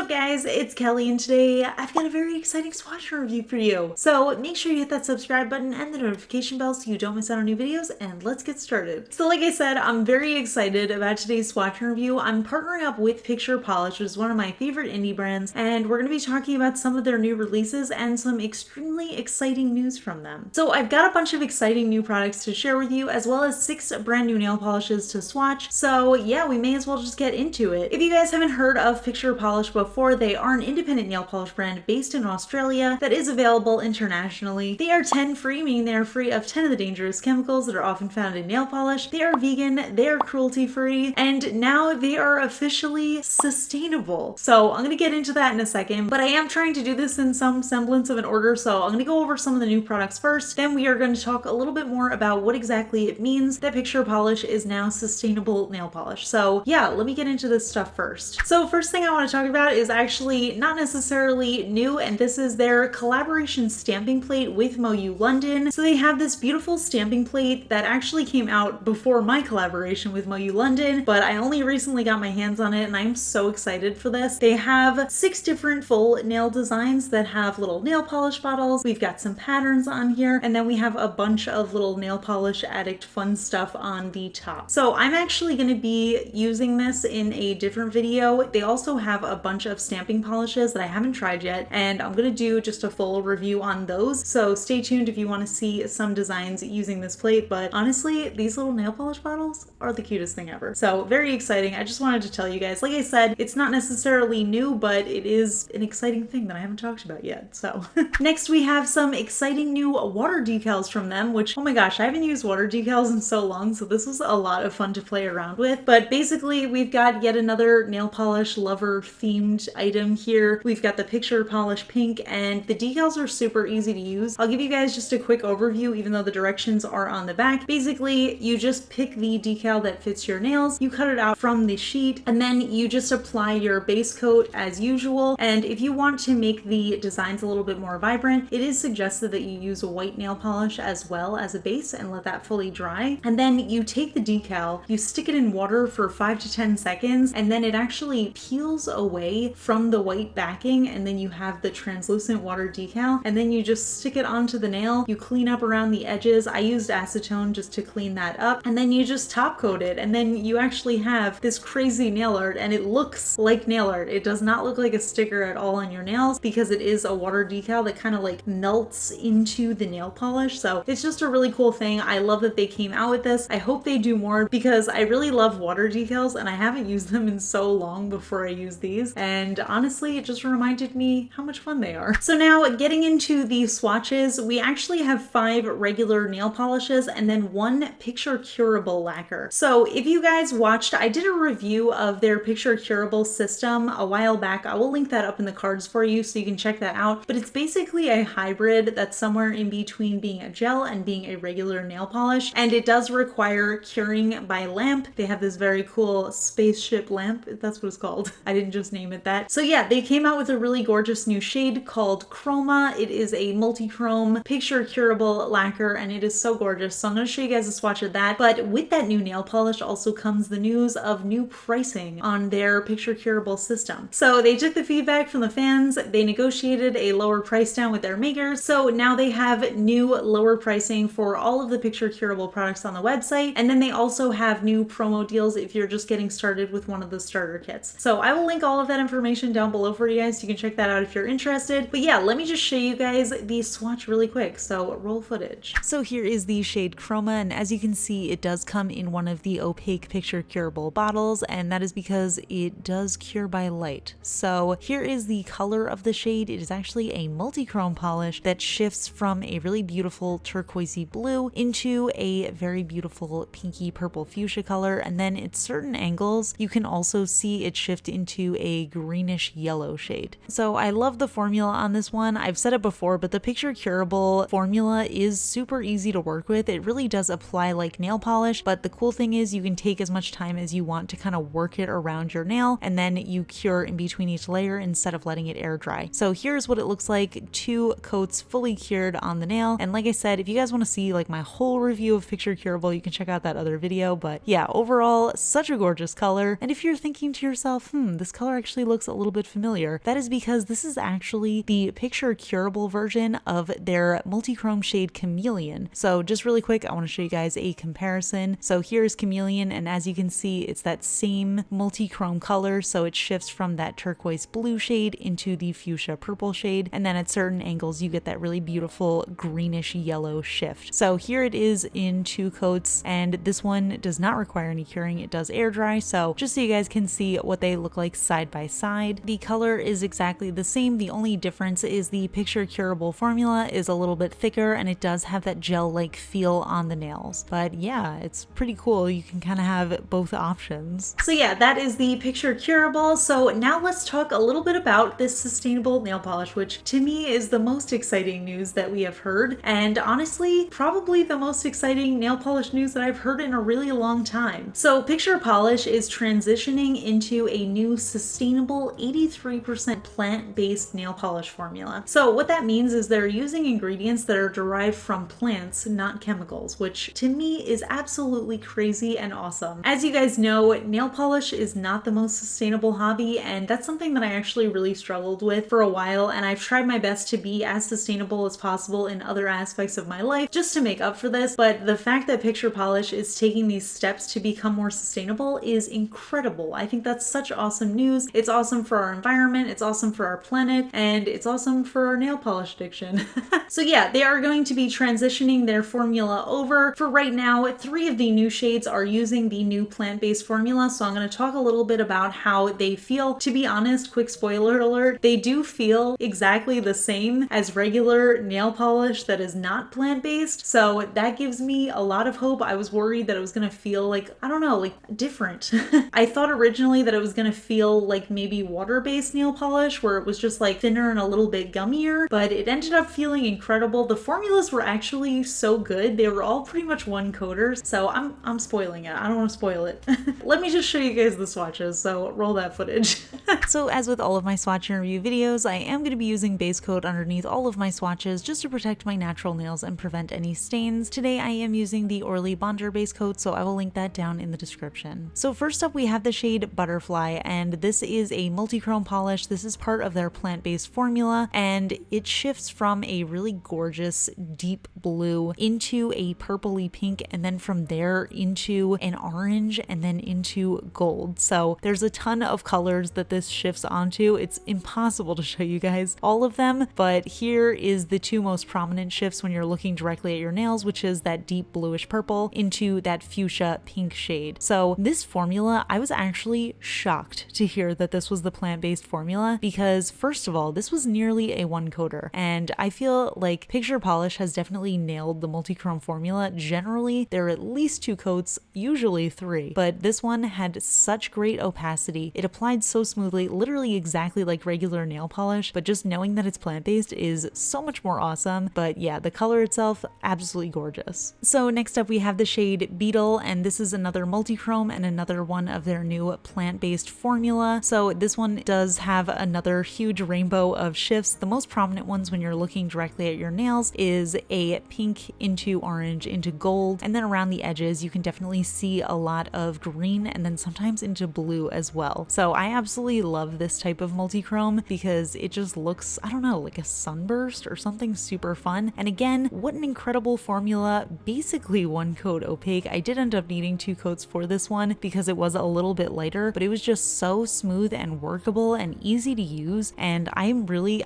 up guys, it's Kelly and today I've got a very exciting swatch review for you. So make sure you hit that subscribe button and the notification bell so you don't miss out on new videos, and let's get started. So like I said, I'm very excited about today's swatch review. I'm partnering up with Picture Polish, which is one of my favorite indie brands, and we're going to be talking about some of their new releases and some extremely exciting news from them. So I've got a bunch of exciting new products to share with you, as well as 6 brand new nail polishes to swatch. So yeah, we may as well just get into it. If you guys haven't heard of Picture Polish before, they are an independent nail polish brand based in Australia that is available internationally. They are 10 free, meaning they are free of 10 of the dangerous chemicals that are often found in nail polish. They are vegan, they are cruelty free, and now they are officially sustainable. So I'm gonna get into that in a second, but I am trying to do this in some semblance of an order. So I'm gonna go over some of the new products first, then we are going to talk a little bit more about what exactly it means that Picture Polish is now sustainable nail polish. So yeah, let me get into this stuff first. So first thing I want to talk about is actually not necessarily new, and this is their collaboration stamping plate with Moyou London. So they have this beautiful stamping plate that actually came out before my collaboration with Moyou London, but I only recently got my hands on it and I'm so excited for this. They have 6 different full nail designs that have little nail polish bottles. We've got some patterns on here, and then we have a bunch of little nail polish addict fun stuff on the top. So I'm actually going to be using this in a different video. They also have a bunch of stamping polishes that I haven't tried yet, and I'm going to do just a full review on those. So stay tuned if you want to see some designs using this plate, but honestly, these little nail polish bottles are the cutest thing ever. So very exciting. I just wanted to tell you guys, like I said, it's not necessarily new, but it is an exciting thing that I haven't talked about yet. So next we have some exciting new water decals from them, which, oh my gosh, I haven't used water decals in so long, so this was a lot of fun to play around with. But basically we've got yet another nail polish lover themed item here. We've got the Picture Polish pink, and the decals are super easy to use. I'll give you guys just a quick overview even though the directions are on the back. Basically, you just pick the decal that fits your nails, you cut it out from the sheet, and then you just apply your base coat as usual. And if you want to make the designs a little bit more vibrant, it is suggested that you use a white nail polish as well as a base and let that fully dry. And then you take the decal, you stick it in water for 5 to 10 seconds, and then it actually peels away from the white backing, and then you have the translucent water decal, and then you just stick it onto the nail. You clean up around the edges. I used acetone just to clean that up, and then you just top coat it, and then you actually have this crazy nail art, and it looks like nail art. It does not look like a sticker at all on your nails because it is a water decal that kind of like melts into the nail polish. So it's just a really cool thing. I love that they came out with this. I hope they do more because I really love water decals and I haven't used them in so long before I use these, and honestly it just reminded me how much fun they are. So now getting into the swatches, we actually have 5 regular nail polishes and then 1 Picture Curable lacquer. So if you guys watched, I did a review of their Picture Curable system a while back. I will link that up in the cards for you so you can check that out, but it's basically a hybrid that's somewhere in between being a gel and being a regular nail polish, and it does require curing by lamp. They have this very cool spaceship lamp, if that's what it's called. I didn't just name it that. So yeah, they came out with a really gorgeous new shade called Chroma. It is a multichrome Picture Curable lacquer, and it is so gorgeous. So I'm going to show you guys a swatch of that. But with that new nail polish also comes the news of new pricing on their Picture Curable system. So they took the feedback from the fans, they negotiated a lower price down with their makers, so now they have new lower pricing for all of the Picture Curable products on the website, and then they also have new promo deals if you're just getting started with one of the starter kits. So I will link all of that information down below for you guys. You can check that out if you're interested. But yeah, let me just show you guys the swatch really quick. So roll footage. So here is the shade Chroma, and as you can see, it does come in one of the opaque Picture Curable bottles, and that is because it does cure by light. So here is the color of the shade. It is actually a multichrome polish that shifts from a really beautiful turquoisey blue into a very beautiful pinky purple fuchsia color, and then at certain angles you can also see it shift into a greenish yellow shade. So I love the formula on this one. I've said it before, but the Picture Curable formula is super easy to work with. It really does apply like nail polish, but the cool thing is you can take as much time as you want to kind of work it around your nail, and then you cure in between each layer instead of letting it air dry. So here's what it looks like, 2 coats fully cured on the nail. And like I said, if you guys want to see like my whole review of Picture Curable, you can check out that other video. But yeah, overall, such a gorgeous color. And if you're thinking to yourself, this color actually looks looks a little bit familiar. That is because this is actually the Picture Curable version of their multichrome shade Chameleon. So just really quick, I want to show you guys a comparison. So here's Chameleon, and as you can see, it's that same multichrome color, so it shifts from that turquoise blue shade into the fuchsia purple shade, and then at certain angles you get that really beautiful greenish yellow shift. So here it is in 2 coats, and this one does not require any curing. It does air dry, so just so you guys can see what they look like side by side. The color is exactly the same. The only difference is the Picture Curable formula is a little bit thicker, and it does have that gel-like feel on the nails. But yeah, it's pretty cool. You can kind of have both options. So yeah, that is the Picture Curable. So now let's talk a little bit about this sustainable nail polish, which to me is the most exciting news that we have heard, and honestly probably the most exciting nail polish news that I've heard in a really long time. So Picture Polish is transitioning into a new sustainable 83% plant-based nail polish formula. So what that means is they're using ingredients that are derived from plants, not chemicals, which to me is absolutely crazy and awesome. As you guys know, nail polish is not the most sustainable hobby, and that's something that I actually really struggled with for a while, and I've tried my best to be as sustainable as possible in other aspects of my life just to make up for this. But the fact that Picture Polish is taking these steps to become more sustainable is incredible. I think that's such awesome news. It's awesome for our environment, it's awesome for our planet, and it's awesome for our nail polish addiction. So yeah, they are going to be transitioning their formula over. For right now, 3 of the new shades are using the new plant-based formula, so I'm going to talk a little bit about how they feel. To be honest, quick spoiler alert, they do feel exactly the same as regular nail polish that is not plant-based, so that gives me a lot of hope. I was worried that it was going to feel like, I don't know, like different. I thought originally that it was going to feel like maybe water-based nail polish, where it was just like thinner and a little bit gummier, but it ended up feeling incredible. The formulas were actually so good. They were all pretty much one coaters, so I'm spoiling it. I don't want to spoil it. Let me just show you guys the swatches, so roll that footage. So as with all of my swatch and review videos, I am going to be using base coat underneath all of my swatches just to protect my natural nails and prevent any stains. Today I am using the Orly Bonder base coat, so I will link that down in the description. So first up we have the shade Butterfly, and this is a multichrome polish. This is part of their plant-based formula, and it shifts from a really gorgeous deep blue into a purpley pink, and then from there into an orange, and then into gold. So there's a ton of colors that this shifts onto. It's impossible to show you guys all of them, but here is the 2 most prominent shifts when you're looking directly at your nails, which is that deep bluish purple into that fuchsia pink shade. So this formula, I was actually shocked to hear that this was the plant-based formula, because first of all, this was nearly a 1-coater, and I feel like Picture Polish has definitely nailed the multichrome formula. Generally, there are at least 2 coats, usually 3, but this one had such great opacity. It applied so smoothly, literally exactly like regular nail polish, but just knowing that it's plant-based is so much more awesome. But yeah, the color itself, absolutely gorgeous. So next up we have the shade Beetle, and this is another multichrome and another one of their new plant-based formula. So this one does have another huge rainbow of shifts. The most prominent ones when you're looking directly at your nails is a pink into orange into gold, and then around the edges you can definitely see a lot of green and then sometimes into blue as well. So I absolutely love this type of multichrome because it just looks, I don't know, like a sunburst or something super fun. And again, what an incredible formula. Basically 1 coat opaque. I did end up needing 2 coats for this one because it was a little bit lighter, but it was just so smooth and workable and easy to use, and I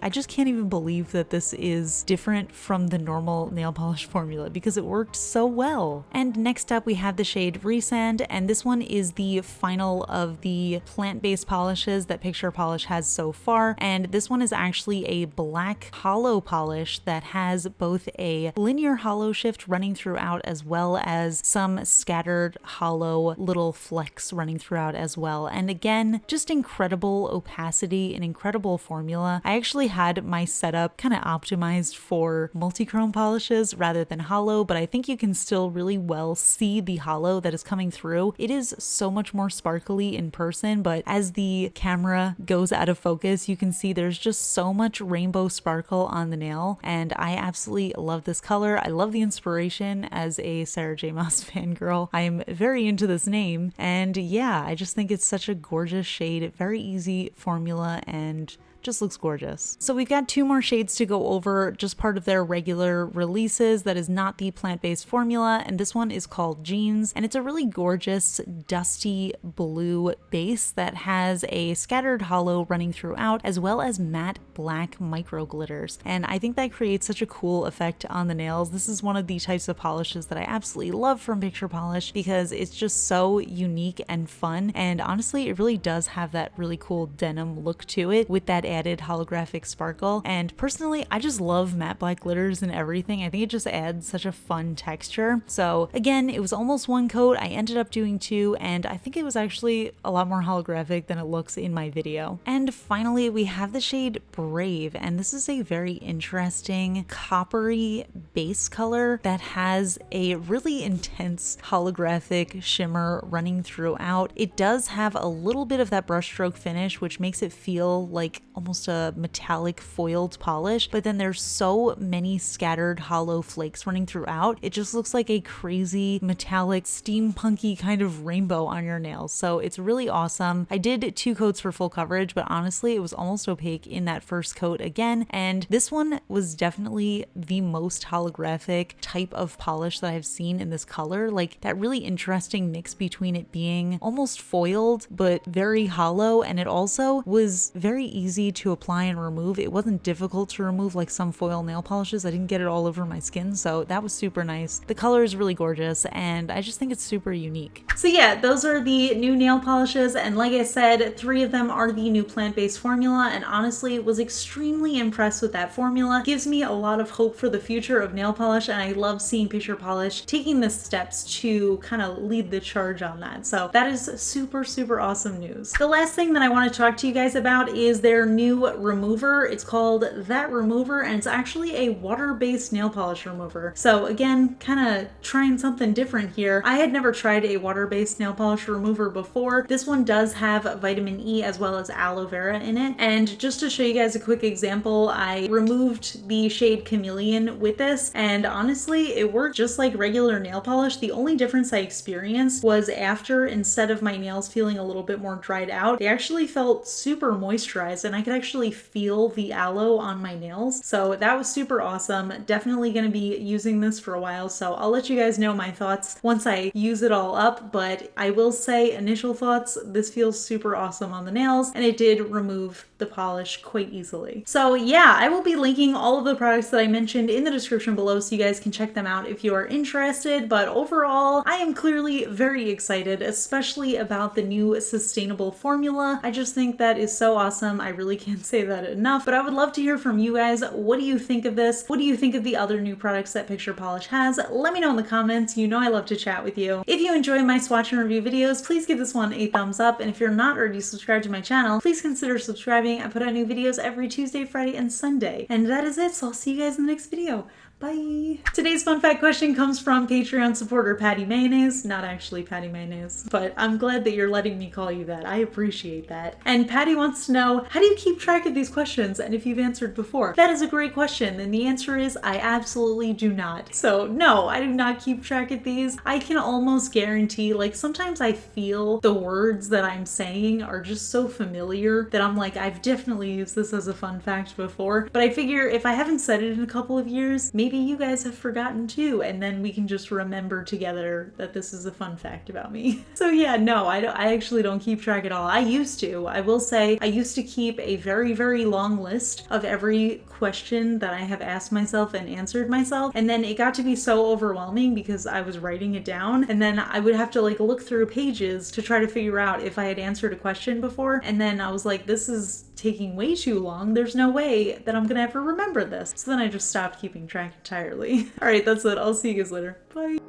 just can't even believe that this is different from the normal nail polish formula because it worked so well. And next up we have the shade Resand, and this one is the final of the plant-based polishes that Picture Polish has so far, and this one is actually a black holo polish that has both a linear holo shift running throughout as well as some scattered holo little flecks running throughout as well. And again, just incredible opacity, an incredible formula. I actually had my setup kind of optimized for multichrome polishes rather than holo, but I think you can still really well see the holo that is coming through. It is so much more sparkly in person, but as the camera goes out of focus, you can see there's just so much rainbow sparkle on the nail, and I absolutely love this color. I love the inspiration. As a Sarah J. Maas fangirl, I am very into this name, and yeah, I just think it's such a gorgeous shade, very very easy formula and just looks gorgeous. So we've got 2 more shades to go over, just part of their regular releases that is not the plant-based formula, and this one is called Jeans, and it's a really gorgeous dusty blue base that has a scattered holo running throughout, as well as matte black micro glitters, and I think that creates such a cool effect on the nails. This is one of the types of polishes that I absolutely love from Picture Polish because it's just so unique and fun, and honestly it really does have that really cool denim look to it with that added holographic sparkle. And personally, I just love matte black glitters and everything. I think it just adds such a fun texture. So again, it was almost 1 coat. I ended up doing 2, and I think it was actually a lot more holographic than it looks in my video. And finally, we have the shade Brave, and this is a very interesting coppery base color that has a really intense holographic shimmer running throughout. It does have a little bit of that brushstroke finish, which makes it feel like almost a metallic foiled polish, but then there's so many scattered hollow flakes running throughout. It just looks like a crazy metallic steampunky kind of rainbow on your nails. So it's really awesome. I did 2 coats for full coverage, but honestly it was almost opaque in that first coat again, and this one was definitely the most holographic type of polish that I've seen in this color. Like that really interesting mix between it being almost foiled but very hollow, and it also was very easy to apply and remove. It wasn't difficult to remove like some foil nail polishes. I didn't get it all over my skin, so that was super nice. The color is really gorgeous, and I just think it's super unique. So yeah, those are the new nail polishes, and like I said, 3 of them are the new plant-based formula, and honestly was extremely impressed with that formula. Gives me a lot of hope for the future of nail polish, and I love seeing Picture Polish taking the steps to kind of lead the charge on that. So that is super, super awesome news. The last thing that I want to talk to you guys about is their new remover. It's called That Remover, and it's actually a water-based nail polish remover. So again, kind of trying something different here. I had never tried a water-based nail polish remover before. This one does have vitamin E as well as aloe vera in it. And just to show you guys a quick example, I removed the shade Chameleon with this, and honestly, it worked just like regular nail polish. The only difference I experienced was after, instead of my nails feeling a little bit more dried out, they actually felt super moisturized, and I could actually feel the aloe on my nails. So that was super awesome. Definitely going to be using this for a while, so I'll let you guys know my thoughts once I use it all up, but I will say initial thoughts, this feels super awesome on the nails, and it did remove the polish quite easily. So yeah, I will be linking all of the products that I mentioned in the description below so you guys can check them out if you are interested, but overall, I am clearly very excited, especially about the new sustainable formula. I just think that is so awesome. I really can't say that enough, but I would love to hear from you guys. What do you think of this? What do you think of the other new products that Picture Polish has? Let me know in the comments. You know I love to chat with you. If you enjoy my swatch and review videos, please give this one a thumbs up, and if you're not already subscribed to my channel, please consider subscribing. I put out new videos every Tuesday, Friday, and Sunday. And that is it, so I'll see you guys in the next video. Bye! Today's fun fact question comes from Patreon supporter Patty Mayonnaise. Not actually Patty Mayonnaise, but I'm glad that you're letting me call you that. I appreciate that. And Patty wants to know, how do you keep track of these questions and if you've answered before? That is a great question, and the answer is I absolutely do not. So no, I do not keep track of these. I can almost guarantee, like sometimes I feel the words that I'm saying are just so familiar that I'm like, I've definitely used this as a fun fact before, but I figure if I haven't said it in a couple of years, maybe you guys have forgotten too, and then we can just remember together that this is a fun fact about me. So yeah, no, I actually don't keep track at all. I used to. I will say I used to keep a very, very long list of every question that I have asked myself and answered myself, and then it got to be so overwhelming because I was writing it down, and then I would have to like look through pages to try to figure out if I had answered a question before, and then I was like, this is taking way too long. There's no way that I'm gonna ever remember this. So then I just stopped keeping track entirely. All right, that's it. I'll see you guys later. Bye.